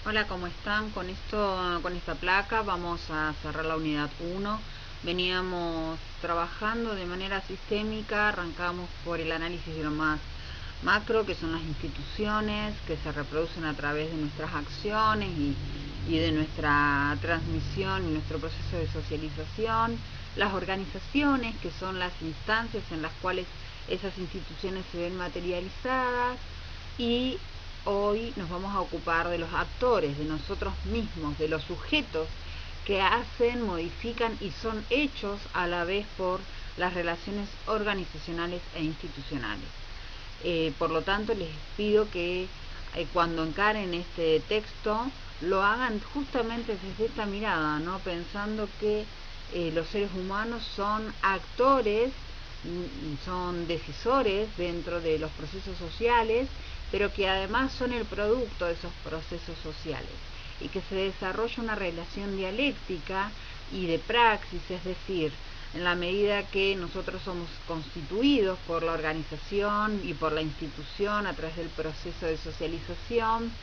Hola, ¿cómo están? Con esta placa vamos a cerrar la unidad 1. Veníamos trabajando de manera sistémica, arrancamos por el análisis de lo más macro, que son las instituciones que se reproducen a través de nuestras acciones y de nuestra transmisión y nuestro proceso de socialización, las organizaciones, que son las instancias en las cuales esas instituciones se ven materializadas, y hoy nos vamos a ocupar de los actores, de nosotros mismos, de los sujetos que hacen, modifican y son hechos a la vez por las relaciones organizacionales e institucionales. Por lo tanto, les pido que cuando encaren este texto lo hagan justamente desde esta mirada, ¿no? Pensando que los seres humanos son actores, son decisores dentro de los procesos sociales, pero que además son el producto de esos procesos sociales, y que se desarrolla una relación dialéctica y de praxis, es decir, en la medida que nosotros somos constituidos por la organización y por la institución a través del proceso de socialización,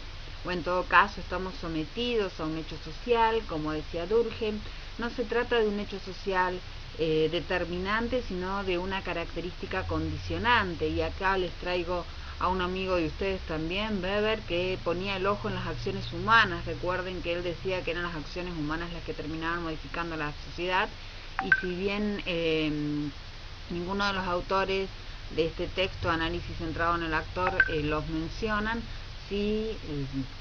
o en todo caso estamos sometidos a un hecho social, como decía Durkheim. No se trata de un hecho social determinante, sino de una característica condicionante, y acá les traigo a un amigo de ustedes también, Weber, que ponía el ojo en las acciones humanas. Recuerden que él decía que eran las acciones humanas las que terminaban modificando la sociedad, y si bien ninguno de los autores de este texto, Análisis centrado en el actor, los mencionan, sí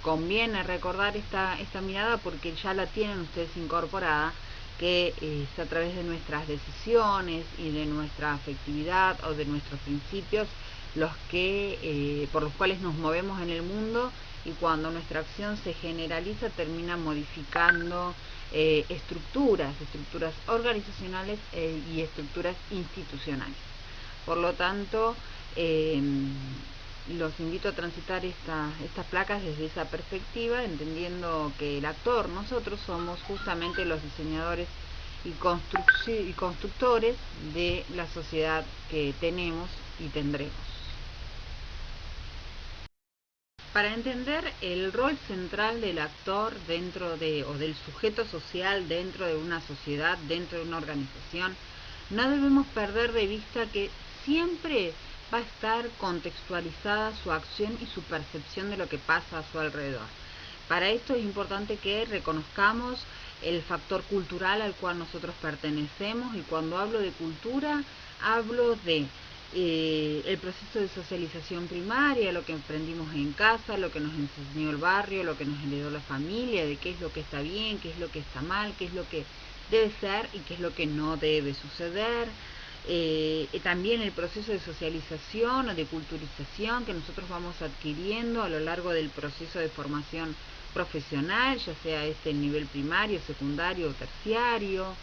conviene recordar esta mirada, porque ya la tienen ustedes incorporada, que es a través de nuestras decisiones y de nuestra afectividad o de nuestros principios los que por los cuales nos movemos en el mundo, y cuando nuestra acción se generaliza termina modificando estructuras organizacionales y estructuras institucionales. Por lo tanto, los invito a transitar estas placas desde esa perspectiva, entendiendo que el actor, nosotros somos justamente los diseñadores y constructores de la sociedad que tenemos y tendremos. Para entender el rol central del actor o del sujeto social dentro de una sociedad, dentro de una organización, no debemos perder de vista que siempre va a estar contextualizada su acción y su percepción de lo que pasa a su alrededor. Para esto es importante que reconozcamos el factor cultural al cual nosotros pertenecemos, y cuando hablo de cultura hablo de el proceso de socialización primaria, lo que aprendimos en casa, lo que nos enseñó el barrio, lo que nos heredó la familia, de qué es lo que está bien, qué es lo que está mal, qué es lo que debe ser y qué es lo que no debe suceder. También el proceso de socialización o de culturización que nosotros vamos adquiriendo a lo largo del proceso de formación profesional, ya sea este el nivel primario, secundario o terciario,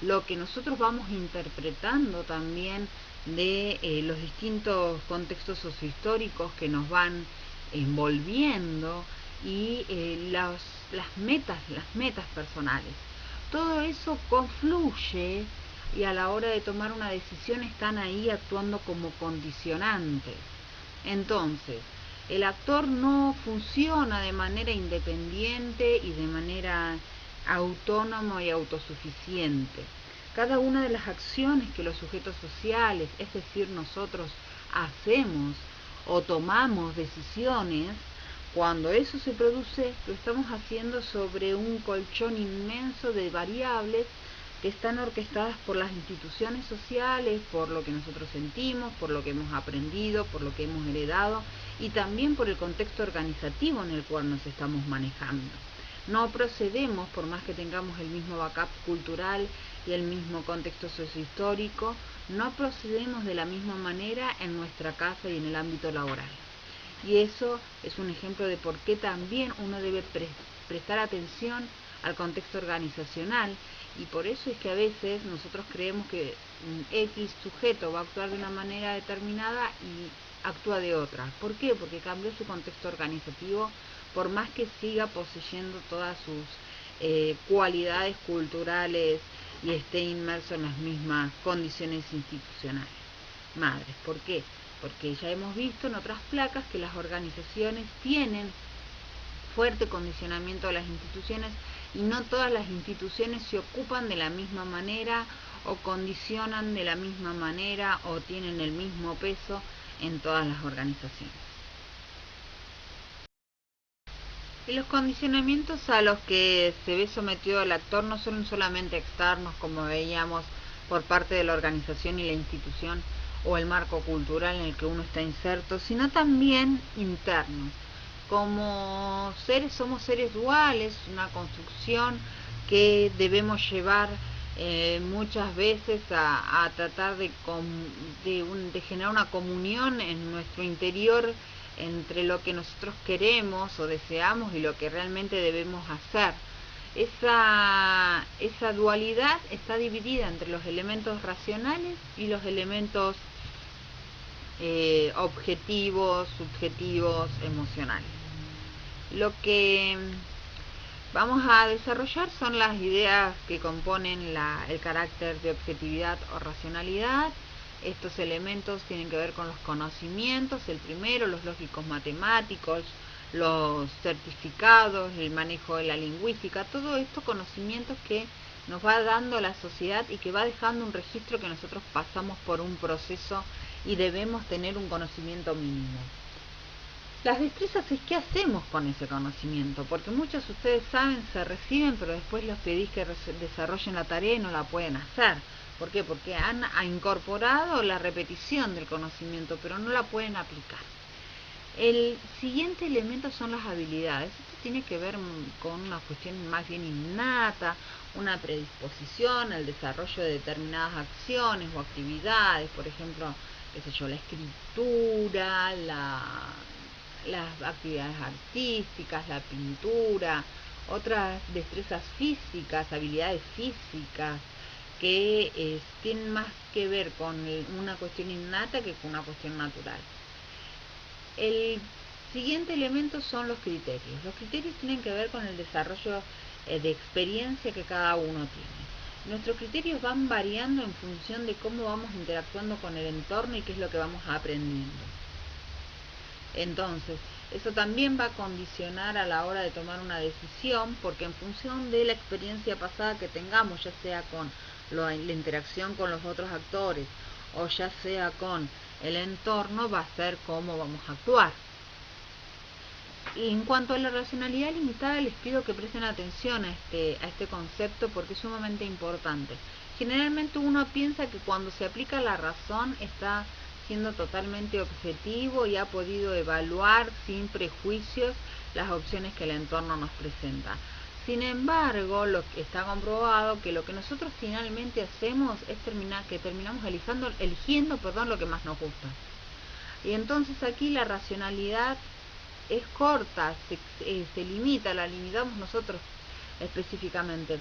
lo que nosotros vamos interpretando también de los distintos contextos sociohistóricos que nos van envolviendo, y las metas personales. Todo eso confluye, y a la hora de tomar una decisión están ahí actuando como condicionantes. Entonces, el actor no funciona de manera independiente y de manera autónoma y autosuficiente. Cada una de las acciones que los sujetos sociales, es decir, nosotros, hacemos o tomamos decisiones, cuando eso se produce, lo estamos haciendo sobre un colchón inmenso de variables que están orquestadas por las instituciones sociales, por lo que nosotros sentimos, por lo que hemos aprendido, por lo que hemos heredado, y también por el contexto organizativo en el cual nos estamos manejando. No procedemos, por más que tengamos el mismo backup cultural y el mismo contexto sociohistórico, no procedemos de la misma manera en nuestra casa y en el ámbito laboral. Y eso es un ejemplo de por qué también uno debe prestar atención al contexto organizacional, y por eso es que a veces nosotros creemos que un X sujeto va a actuar de una manera determinada y actúa de otra. ¿Por qué? Porque cambió su contexto organizativo, por más que siga poseyendo todas sus cualidades culturales y esté inmerso en las mismas condiciones institucionales. Madres, ¿por qué? Porque ya hemos visto en otras placas que las organizaciones tienen fuerte condicionamiento de las instituciones, y no todas las instituciones se ocupan de la misma manera o condicionan de la misma manera o tienen el mismo peso en todas las organizaciones. Y los condicionamientos a los que se ve sometido el actor no son solamente externos, como veíamos, por parte de la organización y la institución o el marco cultural en el que uno está inserto, sino también internos. Como seres somos seres duales, una construcción que debemos llevar muchas veces a tratar de generar una comunión en nuestro interior entre lo que nosotros queremos o deseamos y lo que realmente debemos hacer. Esa dualidad está dividida entre los elementos racionales y los elementos objetivos, subjetivos, emocionales. Lo que vamos a desarrollar son las ideas que componen el carácter de objetividad o racionalidad. Estos elementos tienen que ver con los conocimientos, el primero, los lógicos matemáticos, los certificados, el manejo de la lingüística, todo esto conocimientos que nos va dando la sociedad y que va dejando un registro que nosotros pasamos por un proceso y debemos tener un conocimiento mínimo. Las destrezas es qué hacemos con ese conocimiento, porque muchos ustedes saben, se reciben, pero después los pedís que desarrollen la tarea y no la pueden hacer. ¿Por qué? Porque han incorporado la repetición del conocimiento, pero no la pueden aplicar. El siguiente elemento son las habilidades. Esto tiene que ver con una cuestión más bien innata, una predisposición al desarrollo de determinadas acciones o actividades, por ejemplo, qué sé yo, la escritura, las actividades artísticas, la pintura, otras destrezas físicas, habilidades físicas, que tienen más que ver con una cuestión innata que con una cuestión natural. El siguiente elemento son los criterios. Los criterios tienen que ver con el desarrollo de experiencia que cada uno tiene. Nuestros criterios van variando en función de cómo vamos interactuando con el entorno y qué es lo que vamos aprendiendo. Entonces, eso también va a condicionar a la hora de tomar una decisión, porque en función de la experiencia pasada que tengamos, ya sea con la interacción con los otros actores o ya sea con el entorno, va a ser cómo vamos a actuar. Y en cuanto a la racionalidad limitada, les pido que presten atención a este concepto porque es sumamente importante. Generalmente uno piensa que cuando se aplica la razón está siendo totalmente objetivo y ha podido evaluar sin prejuicios las opciones que el entorno nos presenta. Sin embargo, está comprobado que lo que nosotros finalmente hacemos es terminamos eligiendo lo que más nos gusta. Y entonces aquí la racionalidad es corta, se limita, la limitamos nosotros específicamente.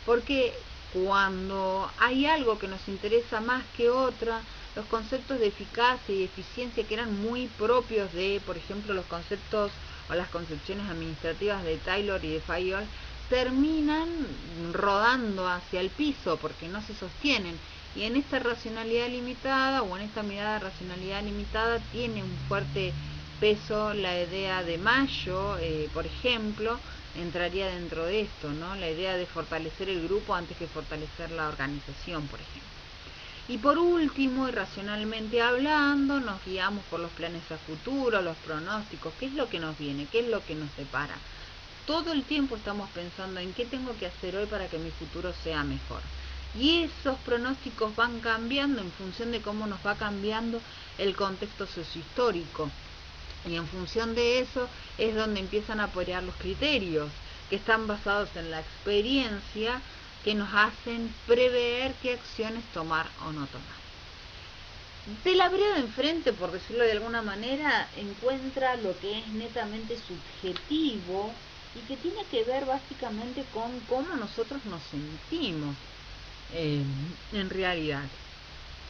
Porque cuando hay algo que nos interesa más que otra, los conceptos de eficacia y eficiencia que eran muy propios de, por ejemplo, los conceptos o las concepciones administrativas de Taylor y de Fayol, terminan rodando hacia el piso porque no se sostienen. Y en esta racionalidad limitada o en esta mirada de racionalidad limitada tiene un fuerte peso la idea de Mayo, por ejemplo, entraría dentro de esto, ¿no? La idea de fortalecer el grupo antes que fortalecer la organización, por ejemplo. Y por último, irracionalmente hablando, nos guiamos por los planes a futuro, los pronósticos, qué es lo que nos viene, qué es lo que nos separa. Todo el tiempo estamos pensando en qué tengo que hacer hoy para que mi futuro sea mejor. Y esos pronósticos van cambiando en función de cómo nos va cambiando el contexto sociohistórico. Y en función de eso es donde empiezan a apoyar los criterios, que están basados en la experiencia, que nos hacen prever qué acciones tomar o no tomar. De la vereda de enfrente, por decirlo de alguna manera, encuentra lo que es netamente subjetivo y que tiene que ver básicamente con cómo nosotros nos sentimos en realidad.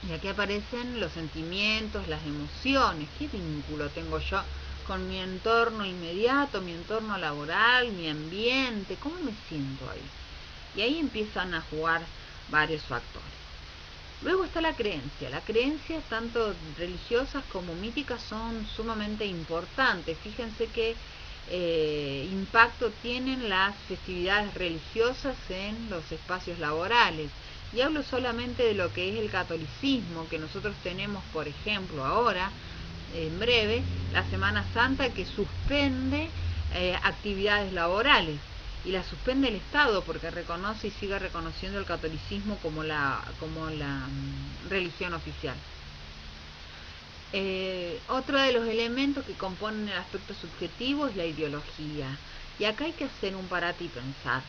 Y aquí aparecen los sentimientos, las emociones. ¿Qué vínculo tengo yo con mi entorno inmediato, mi entorno laboral, mi ambiente? ¿Cómo me siento ahí? Y ahí empiezan a jugar varios factores. Luego está la creencia. Las creencias, tanto religiosas como míticas, son sumamente importantes. Fíjense que impacto tienen las festividades religiosas en los espacios laborales. Y hablo solamente de lo que es el catolicismo, que nosotros tenemos, por ejemplo, ahora, en breve, la Semana Santa, que suspende actividades laborales. Y la suspende el Estado porque reconoce y sigue reconociendo el catolicismo como la religión oficial. Otro de los elementos que componen el aspecto subjetivo es la ideología. Y acá hay que hacer un parate y pensar,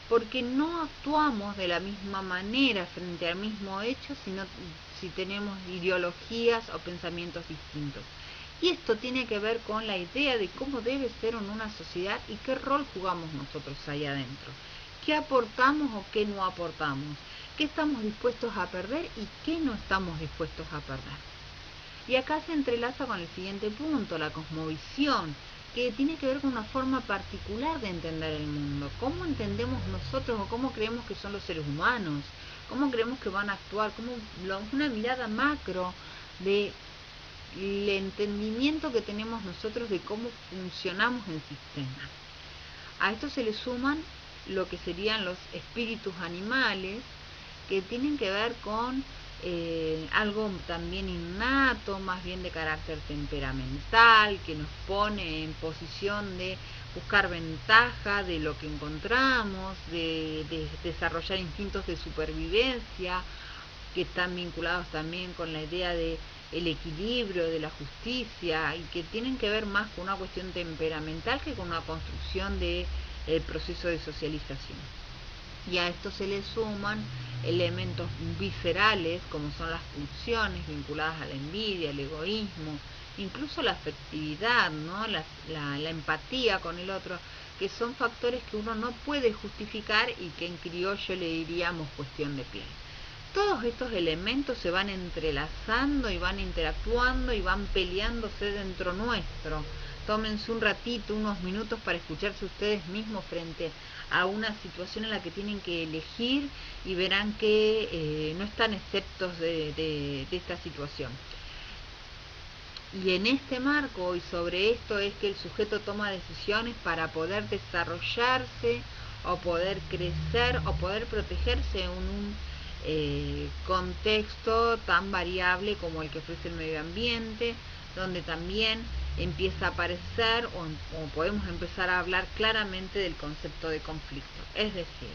porque no actuamos de la misma manera frente al mismo hecho si tenemos ideologías o pensamientos distintos. Y esto tiene que ver con la idea de cómo debe ser en una sociedad y qué rol jugamos nosotros ahí adentro. ¿Qué aportamos o qué no aportamos? ¿Qué estamos dispuestos a perder y qué no estamos dispuestos a perder? Y acá se entrelaza con el siguiente punto, la cosmovisión, que tiene que ver con una forma particular de entender el mundo. ¿Cómo entendemos nosotros o cómo creemos que son los seres humanos? ¿Cómo creemos que van a actuar? Una mirada macro de el entendimiento que tenemos nosotros de cómo funcionamos el sistema. A esto se le suman lo que serían los espíritus animales, que tienen que ver con algo también innato, más bien de carácter temperamental, que nos pone en posición de buscar ventaja de lo que encontramos, de desarrollar instintos de supervivencia, que están vinculados también con la idea de el equilibrio, de la justicia, y que tienen que ver más con una cuestión temperamental que con una construcción de el proceso de socialización. Y a esto se le suman elementos viscerales como son las pulsiones vinculadas a la envidia, el egoísmo, incluso la afectividad, ¿no? la empatía con el otro, que son factores que uno no puede justificar y que en criollo le diríamos cuestión de piel. Todos estos elementos se van entrelazando y van interactuando y van peleándose dentro nuestro. Tómense un ratito, unos minutos para escucharse ustedes mismos frente a una situación en la que tienen que elegir y verán que no están exceptos de esta situación. Y en este marco y sobre esto es que el sujeto toma decisiones para poder desarrollarse o poder crecer o poder protegerse en un contexto tan variable como el que ofrece el medio ambiente, donde también empieza a aparecer o podemos empezar a hablar claramente del concepto de conflicto. Es decir,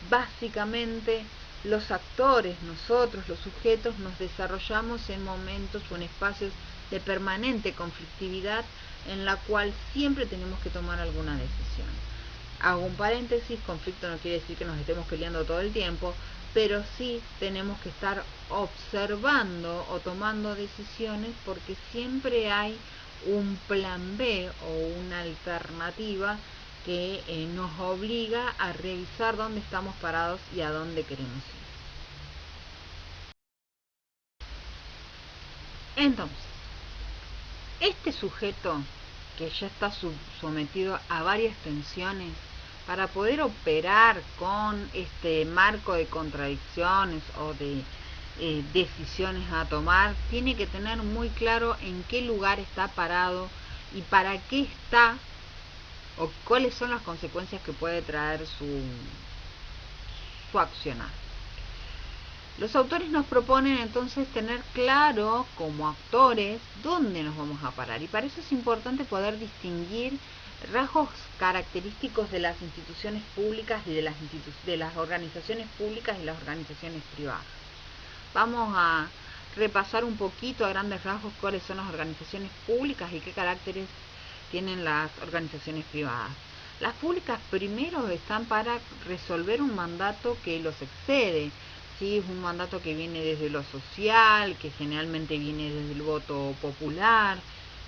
básicamente los actores, nosotros, los sujetos, nos desarrollamos en momentos o en espacios de permanente conflictividad en la cual siempre tenemos que tomar alguna decisión. Hago un paréntesis, conflicto no quiere decir que nos estemos peleando todo el tiempo, pero sí tenemos que estar observando o tomando decisiones porque siempre hay un plan B o una alternativa que nos obliga a revisar dónde estamos parados y a dónde queremos ir. Entonces, este sujeto que ya está sometido a varias tensiones, para poder operar con este marco de contradicciones o de decisiones a tomar, tiene que tener muy claro en qué lugar está parado y para qué está o cuáles son las consecuencias que puede traer su accionar. Los autores nos proponen entonces tener claro como actores dónde nos vamos a parar, y para eso es importante poder distinguir rasgos característicos de las instituciones públicas y de las organizaciones públicas y las organizaciones privadas. Vamos a repasar un poquito a grandes rasgos cuáles son las organizaciones públicas y qué caracteres tienen las organizaciones privadas. Las públicas primero están para resolver un mandato que los excede. Sí, es un mandato que viene desde lo social, que generalmente viene desde el voto popular,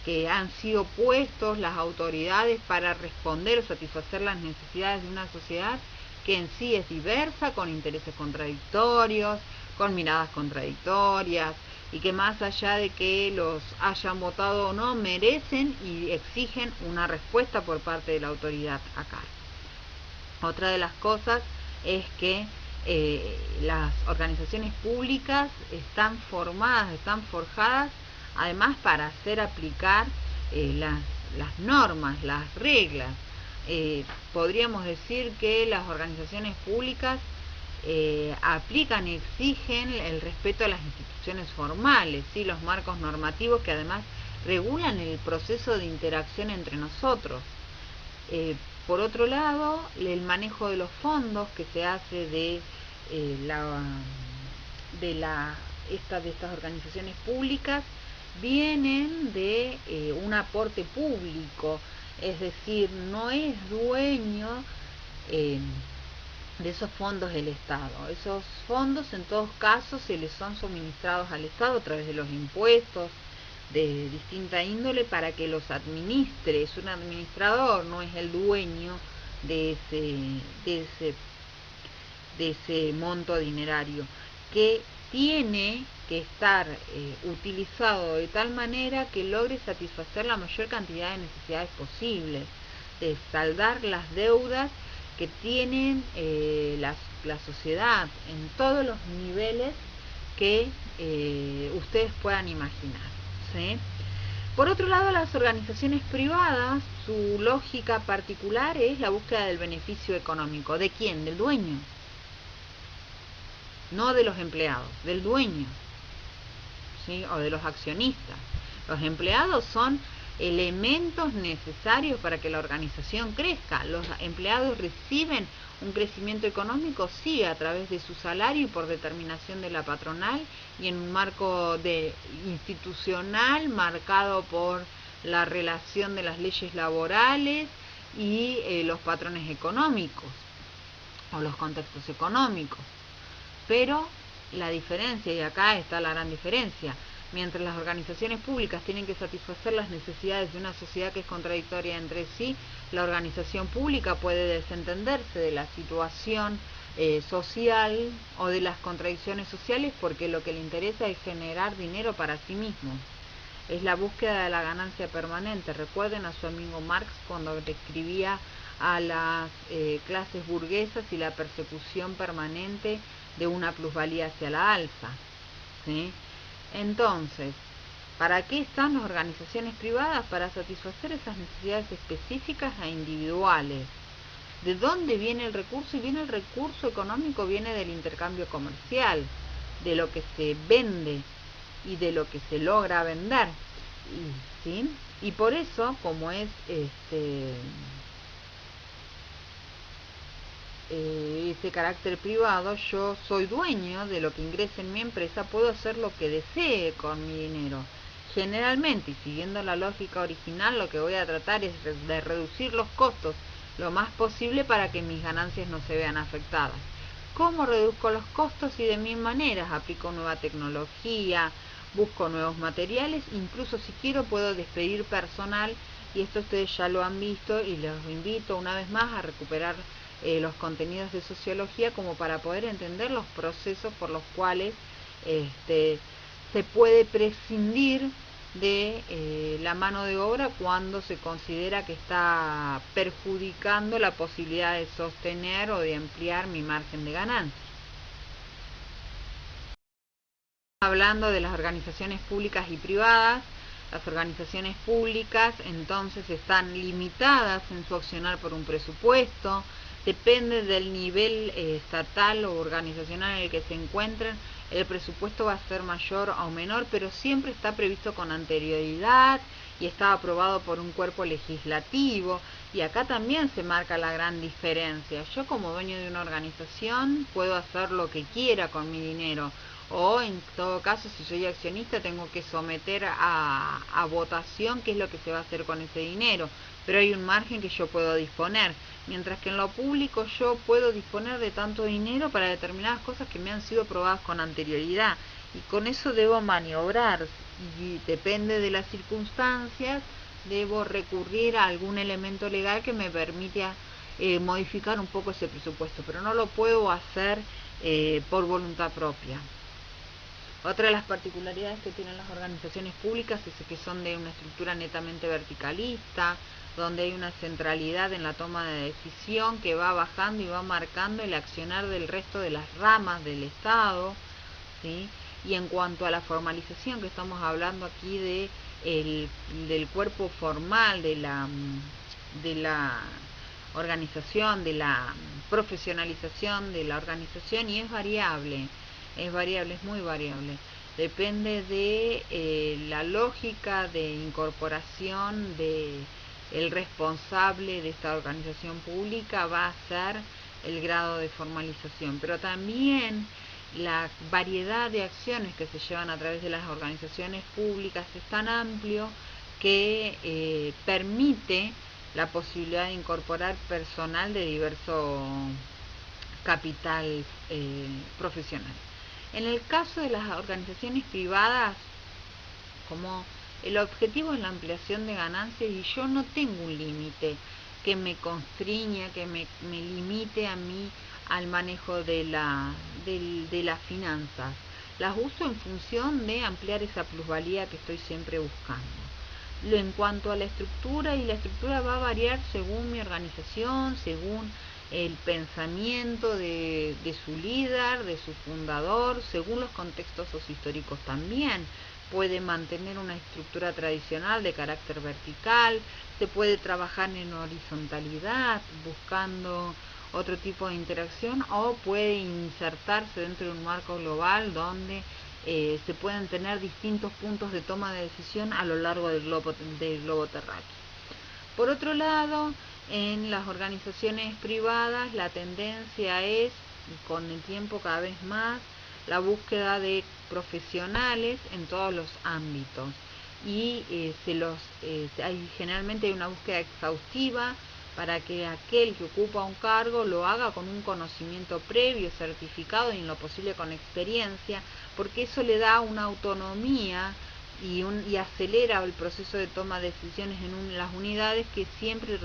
que han sido puestos las autoridades para responder o satisfacer las necesidades de una sociedad que en sí es diversa, con intereses contradictorios, con miradas contradictorias, y que más allá de que los hayan votado o no, merecen y exigen una respuesta por parte de la autoridad acá. Otra de las cosas es que las organizaciones públicas están formadas, están forjadas además para hacer aplicar las normas, las reglas. Podríamos decir que las organizaciones públicas aplican y exigen el respeto a las instituciones formales, ¿sí? Los marcos normativos que además regulan el proceso de interacción entre nosotros. Por otro lado, el manejo de los fondos que se hace de estas organizaciones públicas vienen de un aporte público, es decir, no es dueño de esos fondos del Estado. Esos fondos en todos casos se les son suministrados al Estado a través de los impuestos de distinta índole para que los administre. Es un administrador, no es el dueño de ese monto dinerario, que tiene que estar utilizado de tal manera que logre satisfacer la mayor cantidad de necesidades posibles, de saldar las deudas que tienen la sociedad en todos los niveles que ustedes puedan imaginar, ¿sí? Por otro lado, las organizaciones privadas, su lógica particular es la búsqueda del beneficio económico. ¿De quién? Del dueño. No de los empleados, del dueño, ¿sí? O de los accionistas. Los empleados son elementos necesarios para que la organización crezca. Los empleados reciben un crecimiento económico, sí, a través de su salario y por determinación de la patronal y en un marco institucional marcado por la relación de las leyes laborales y los patrones económicos o los contextos económicos. Pero la diferencia, y acá está la gran diferencia, mientras las organizaciones públicas tienen que satisfacer las necesidades de una sociedad que es contradictoria entre sí, la organización pública puede desentenderse de la situación social o de las contradicciones sociales porque lo que le interesa es generar dinero para sí mismo. Es la búsqueda de la ganancia permanente. Recuerden a su amigo Marx cuando describía a las clases burguesas y la persecución permanente de una plusvalía hacia la alza, ¿sí? Entonces, ¿para qué están las organizaciones privadas? Para satisfacer esas necesidades específicas e individuales. ¿De dónde viene el recurso? Y viene el recurso económico, viene del intercambio comercial, de lo que se vende y de lo que se logra vender, ¿sí? Y por eso, como es ese carácter privado, yo soy dueño de lo que ingrese en mi empresa, puedo hacer lo que desee con mi dinero. Generalmente, y siguiendo la lógica original, lo que voy a tratar es de reducir los costos lo más posible para que mis ganancias no se vean afectadas. ¿Cómo reduzco los costos? Y de mil maneras. Aplico nueva tecnología, busco nuevos materiales, incluso si quiero puedo despedir personal, y esto ustedes ya lo han visto y los invito una vez más a recuperar los contenidos de sociología como para poder entender los procesos por los cuales se puede prescindir de la mano de obra cuando se considera que está perjudicando la posibilidad de sostener o de ampliar mi margen de ganancia. Hablando de las organizaciones públicas y privadas, las organizaciones públicas entonces están limitadas en su accionar por un presupuesto, depende del nivel estatal o organizacional en el que se encuentren, el presupuesto va a ser mayor o menor, pero siempre está previsto con anterioridad y está aprobado por un cuerpo legislativo, y acá también se marca la gran diferencia. Yo como dueño de una organización puedo hacer lo que quiera con mi dinero, o en todo caso si soy accionista tengo que someter a votación qué es lo que se va a hacer con ese dinero, pero hay un margen que yo puedo disponer, mientras que en lo público yo puedo disponer de tanto dinero para determinadas cosas que me han sido aprobadas con anterioridad, y con eso debo maniobrar, y depende de las circunstancias debo recurrir a algún elemento legal que me permita modificar un poco ese presupuesto, pero no lo puedo hacer por voluntad propia. Otra de las particularidades que tienen las organizaciones públicas es que son de una estructura netamente verticalista, donde hay una centralidad en la toma de decisión que va bajando y va marcando el accionar del resto de las ramas del Estado, ¿sí? Y en cuanto a la formalización, que estamos hablando aquí del cuerpo formal de la organización, de la profesionalización de la organización, y es variable, es muy variable. Depende de la lógica de incorporación de el responsable de esta organización pública, va a ser el grado de formalización, pero también la variedad de acciones que se llevan a través de las organizaciones públicas es tan amplio que permite la posibilidad de incorporar personal de diverso capital profesional. En el caso de las organizaciones privadas, como el objetivo es la ampliación de ganancias y yo no tengo un límite que me constriña, que me limite a mí al manejo de las finanzas. Las uso en función de ampliar esa plusvalía que estoy siempre buscando. En cuanto a la estructura, y la estructura va a variar según mi organización, según el pensamiento de su líder, de su fundador, según los contextos sociohistóricos también. Puede mantener una estructura tradicional de carácter vertical, se puede trabajar en horizontalidad, buscando otro tipo de interacción, o puede insertarse dentro de un marco global donde se pueden tener distintos puntos de toma de decisión a lo largo del globo terráqueo. Por otro lado, en las organizaciones privadas la tendencia es, con el tiempo cada vez más, la búsqueda de profesionales en todos los ámbitos, y generalmente hay una búsqueda exhaustiva para que aquel que ocupa un cargo lo haga con un conocimiento previo, certificado y en lo posible con experiencia, porque eso le da una autonomía y acelera el proceso de toma de decisiones en las unidades, que siempre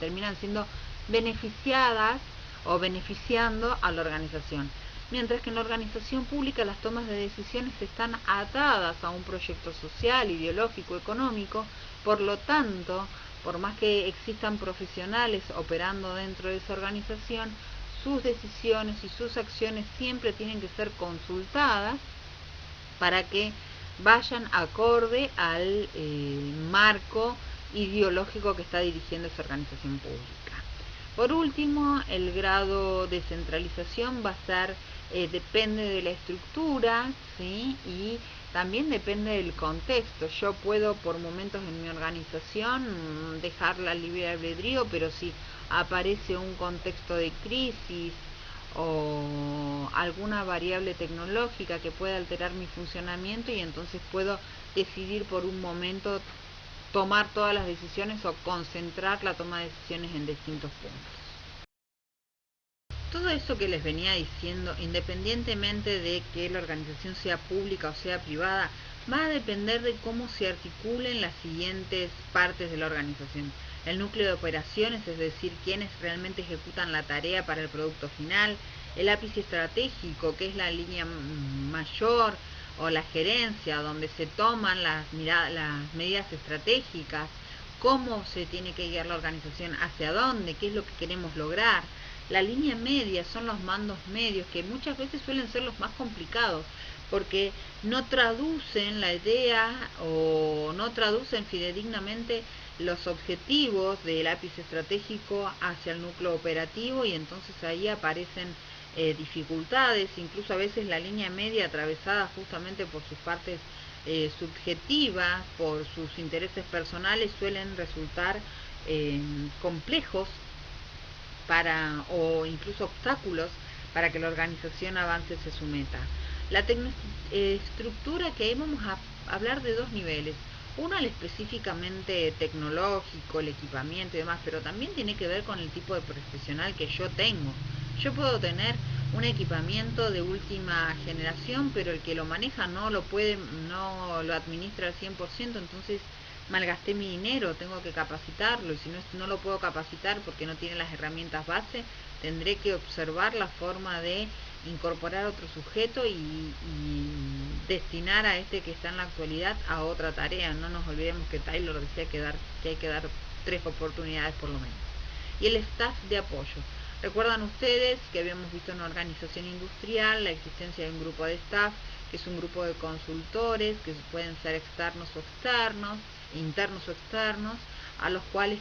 terminan siendo beneficiadas o beneficiando a la organización. Mientras que en la organización pública las tomas de decisiones están atadas a un proyecto social, ideológico, económico. Por lo tanto, por más que existan profesionales operando dentro de esa organización, sus decisiones y sus acciones siempre tienen que ser consultadas para que vayan acorde al marco ideológico que está dirigiendo esa organización pública. Por último, el grado de centralización va a ser, depende de la estructura, ¿sí? Y también depende del contexto. Yo puedo por momentos en mi organización dejarla libre albedrío, pero si aparece un contexto de crisis o alguna variable tecnológica que pueda alterar mi funcionamiento, y entonces puedo decidir por un momento tomar todas las decisiones o concentrar la toma de decisiones en distintos puntos. Todo eso que les venía diciendo, independientemente de que la organización sea pública o sea privada, va a depender de cómo se articulen las siguientes partes de la organización. El núcleo de operaciones, es decir, quienes realmente ejecutan la tarea para el producto final; el ápice estratégico, que es la línea mayor o la gerencia, donde se toman las medidas estratégicas, cómo se tiene que guiar la organización, hacia dónde, qué es lo que queremos lograr. La línea media son los mandos medios, que muchas veces suelen ser los más complicados, porque no traducen la idea o no traducen fidedignamente los objetivos del ápice estratégico hacia el núcleo operativo, y entonces ahí aparecen dificultades. Incluso a veces la línea media, atravesada justamente por sus partes subjetivas, por sus intereses personales, suelen resultar complejos o incluso obstáculos para que la organización avance hacia su meta. La estructura, que vamos a hablar de dos niveles: uno, el específicamente tecnológico, el equipamiento y demás, pero también tiene que ver con el tipo de profesional que yo tengo. Yo puedo tener un equipamiento de última generación, pero el que lo maneja no lo administra al 100%, entonces malgasté mi dinero, tengo que capacitarlo, y si no lo puedo capacitar porque no tiene las herramientas base, tendré que observar la forma de incorporar otro sujeto y destinar a este que está en la actualidad a otra tarea. No nos olvidemos que Taylor decía que hay que dar 3 oportunidades por lo menos. Y el staff de apoyo. Recuerdan ustedes que habíamos visto en una organización industrial la existencia de un grupo de staff, que es un grupo de consultores, que pueden ser externos o externos, internos o externos, a los cuales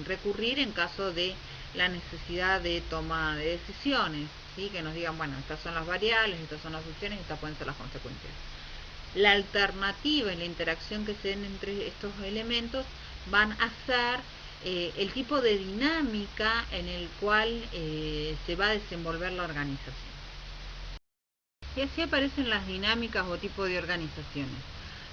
recurrir en caso de la necesidad de toma de decisiones, ¿sí? Que nos digan, bueno, estas son las variables, estas son las opciones, estas pueden ser las consecuencias. La alternativa y la interacción que se den entre estos elementos van a ser el tipo de dinámica en el cual se va a desenvolver la organización. Y así aparecen las dinámicas o tipos de organizaciones.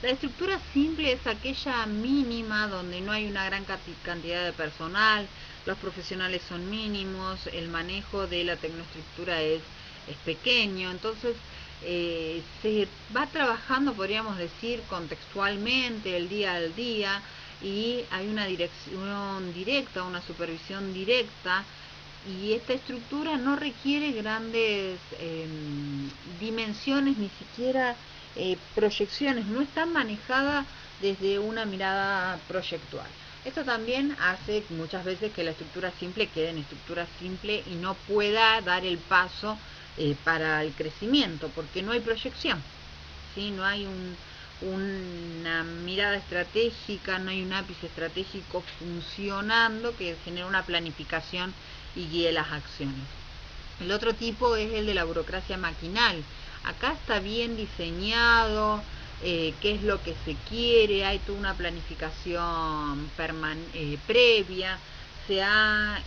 La estructura simple es aquella mínima donde no hay una gran cantidad de personal, los profesionales son mínimos, el manejo de la tecnoestructura es pequeño, entonces se va trabajando, podríamos decir, contextualmente, el día al día, y hay una dirección directa, una supervisión directa, y esta estructura no requiere grandes dimensiones, ni siquiera proyecciones, no está manejada desde una mirada proyectual. Esto también hace muchas veces que la estructura simple quede en estructura simple y no pueda dar el paso para el crecimiento, porque no hay proyección, ¿sí? No hay una mirada estratégica, no hay un ápice estratégico funcionando que genere una planificación y guíe las acciones. El otro tipo es el de la burocracia maquinal. Acá está bien diseñado, qué es lo que se quiere, hay toda una planificación previa, se ha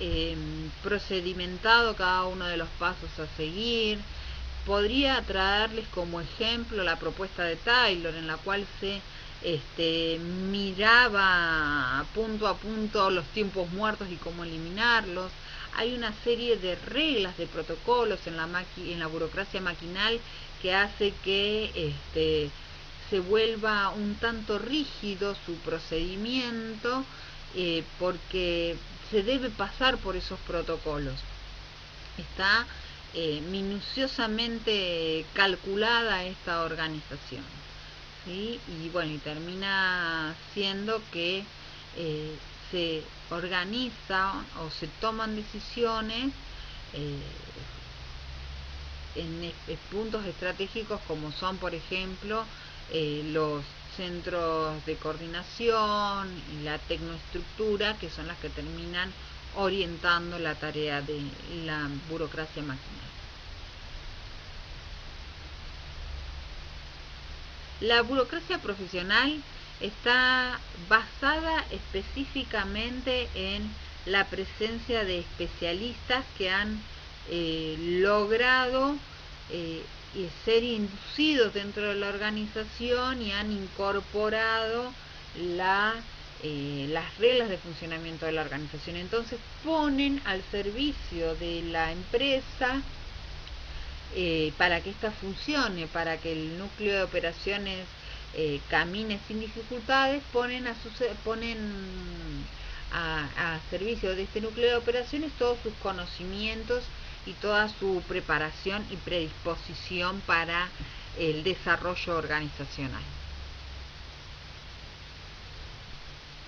procedimentado cada uno de los pasos a seguir. Podría traerles como ejemplo la propuesta de Taylor, en la cual se miraba punto a punto los tiempos muertos y cómo eliminarlos. Hay una serie de reglas, de protocolos en la burocracia maquinal que hace que se vuelva un tanto rígido su procedimiento, porque se debe pasar por esos protocolos. Está minuciosamente calculada esta organización, ¿sí? Y bueno, y termina siendo que se organiza o se toman decisiones en puntos estratégicos como son, por ejemplo, los centros de coordinación y la tecnoestructura, que son las que terminan orientando la tarea de la burocracia maquinal. La burocracia profesional está basada específicamente en la presencia de especialistas que han logrado ser inducidos dentro de la organización y han incorporado las reglas de funcionamiento de la organización. Entonces ponen al servicio de la empresa, para que ésta funcione, para que el núcleo de operaciones camine sin dificultades, ponen a servicio de este núcleo de operaciones todos sus conocimientos y toda su preparación y predisposición para el desarrollo organizacional.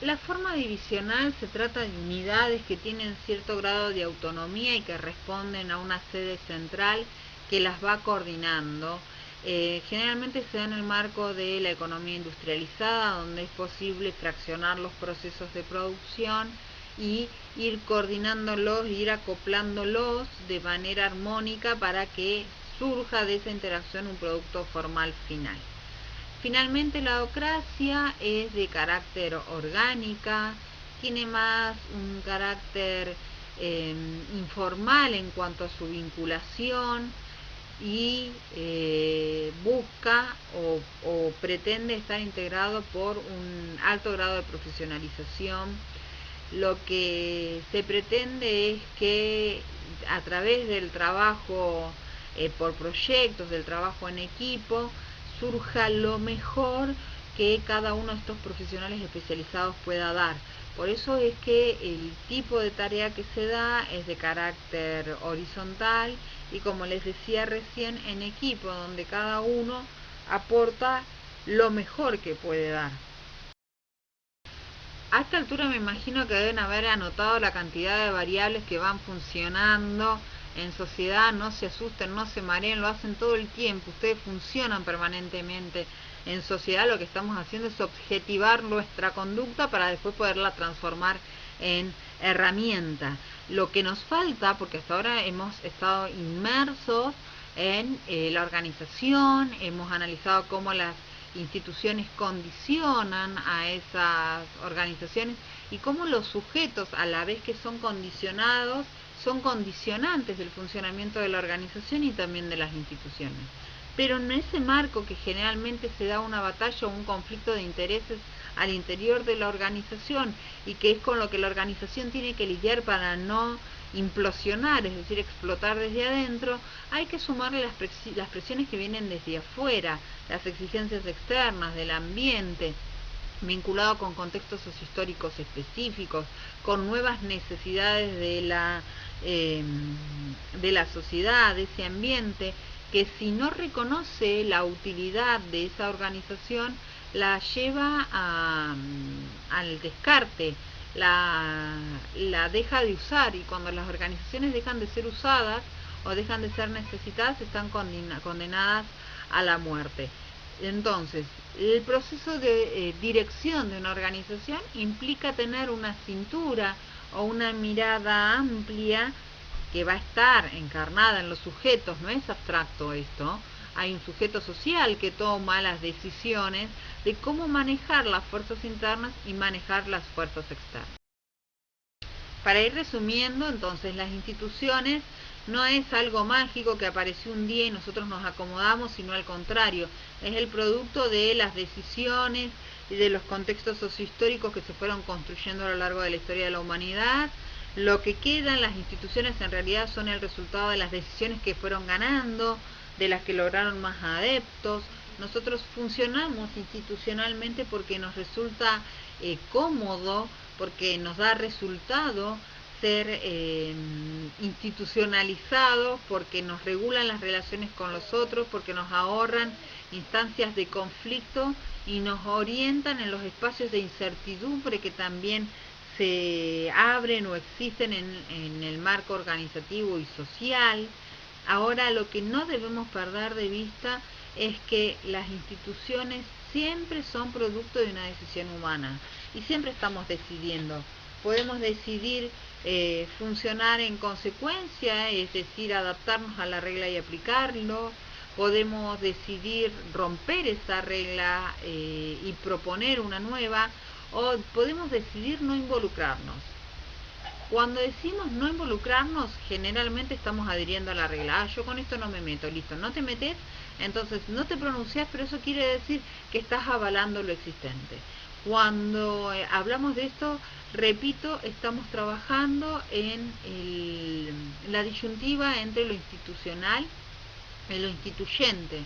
La forma divisional se trata de unidades que tienen cierto grado de autonomía y que responden a una sede central que las va coordinando. Generalmente se da en el marco de la economía industrializada, donde es posible fraccionar los procesos de producción y ir coordinándolos, ir acoplándolos de manera armónica para que surja de esa interacción un producto formal final. Finalmente, la docracia es de carácter orgánica, tiene más un carácter informal en cuanto a su vinculación y busca o pretende estar integrado por un alto grado de profesionalización. Lo que se pretende es que a través del trabajo por proyectos, del trabajo en equipo, surja lo mejor que cada uno de estos profesionales especializados pueda dar. Por eso es que el tipo de tarea que se da es de carácter horizontal y, como les decía recién, en equipo, donde cada uno aporta lo mejor que puede dar. A esta altura me imagino que deben haber anotado la cantidad de variables que van funcionando en sociedad. No se asusten, no se mareen, lo hacen todo el tiempo. Ustedes funcionan permanentemente en sociedad. Lo que estamos haciendo es objetivar nuestra conducta para después poderla transformar en herramienta. Lo que nos falta, porque hasta ahora hemos estado inmersos en la organización, hemos analizado cómo las instituciones condicionan a esas organizaciones y cómo los sujetos, a la vez que son condicionados, son condicionantes del funcionamiento de la organización y también de las instituciones. Pero en ese marco que generalmente se da una batalla o un conflicto de intereses al interior de la organización, y que es con lo que la organización tiene que lidiar para no implosionar, es decir, explotar desde adentro, hay que sumarle las presiones que vienen desde afuera, las exigencias externas del ambiente, vinculado con contextos sociohistóricos específicos, con nuevas necesidades de la sociedad, de ese ambiente, que si no reconoce la utilidad de esa organización, la lleva al descarte, la deja de usar, y cuando las organizaciones dejan de ser usadas o dejan de ser necesitadas, están condenadas a la muerte. Entonces, el proceso de dirección de una organización implica tener una cintura o una mirada amplia que va a estar encarnada en los sujetos. No es abstracto esto. Hay un sujeto social que toma las decisiones de cómo manejar las fuerzas internas y manejar las fuerzas externas. Para ir resumiendo, entonces, las instituciones no es algo mágico que apareció un día y nosotros nos acomodamos, sino al contrario, es el producto de las decisiones y de los contextos sociohistóricos que se fueron construyendo a lo largo de la historia de la humanidad. Lo que queda en las instituciones en realidad son el resultado de las decisiones que fueron ganando, de las que lograron más adeptos. Nosotros funcionamos institucionalmente porque nos resulta cómodo, porque nos da resultado ser institucionalizados, porque nos regulan las relaciones con los otros, porque nos ahorran instancias de conflicto y nos orientan en los espacios de incertidumbre que también se abren o existen en el marco organizativo y social. Ahora, lo que no debemos perder de vista es que las instituciones siempre son producto de una decisión humana y siempre estamos decidiendo. Podemos decidir funcionar en consecuencia, es decir, adaptarnos a la regla y aplicarlo. Podemos decidir romper esa regla y proponer una nueva, o podemos decidir no involucrarnos. Cuando decimos no involucrarnos, generalmente estamos adhiriendo a la regla. Yo con esto no me meto, listo, no te metes, entonces no te pronuncias, pero eso quiere decir que estás avalando lo existente. Cuando hablamos de esto, repito, estamos trabajando en la disyuntiva entre lo institucional y lo instituyente,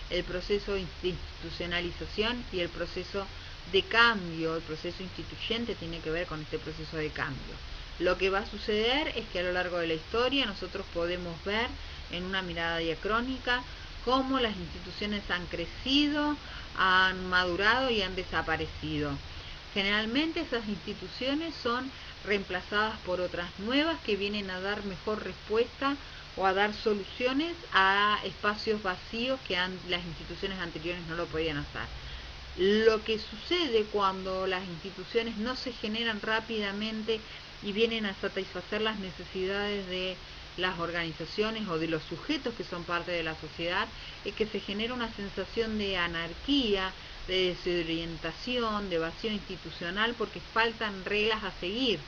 el proceso de institucionalización y el proceso de cambio. El proceso instituyente tiene que ver con este proceso de cambio. Lo que va a suceder es que a lo largo de la historia nosotros podemos ver en una mirada diacrónica cómo las instituciones han crecido, han madurado y han desaparecido. Generalmente esas instituciones son reemplazadas por otras nuevas que vienen a dar mejor respuesta o a dar soluciones a espacios vacíos que las instituciones anteriores no lo podían hacer. Lo que sucede cuando las instituciones no se generan rápidamente y vienen a satisfacer las necesidades de las organizaciones o de los sujetos que son parte de la sociedad, es que se genera una sensación de anarquía, de desorientación, de vacío institucional, porque faltan reglas a seguir.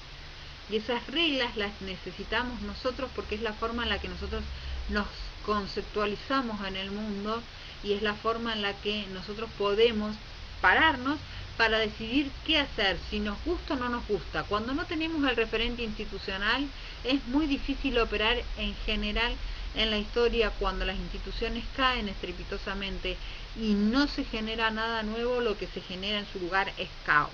Y esas reglas las necesitamos nosotros porque es la forma en la que nosotros nos conceptualizamos en el mundo y es la forma en la que nosotros podemos pararnos para decidir qué hacer, si nos gusta o no nos gusta. Cuando no tenemos el referente institucional es muy difícil operar en general en la historia. Cuando las instituciones caen estrepitosamente y no se genera nada nuevo, lo que se genera en su lugar es caos.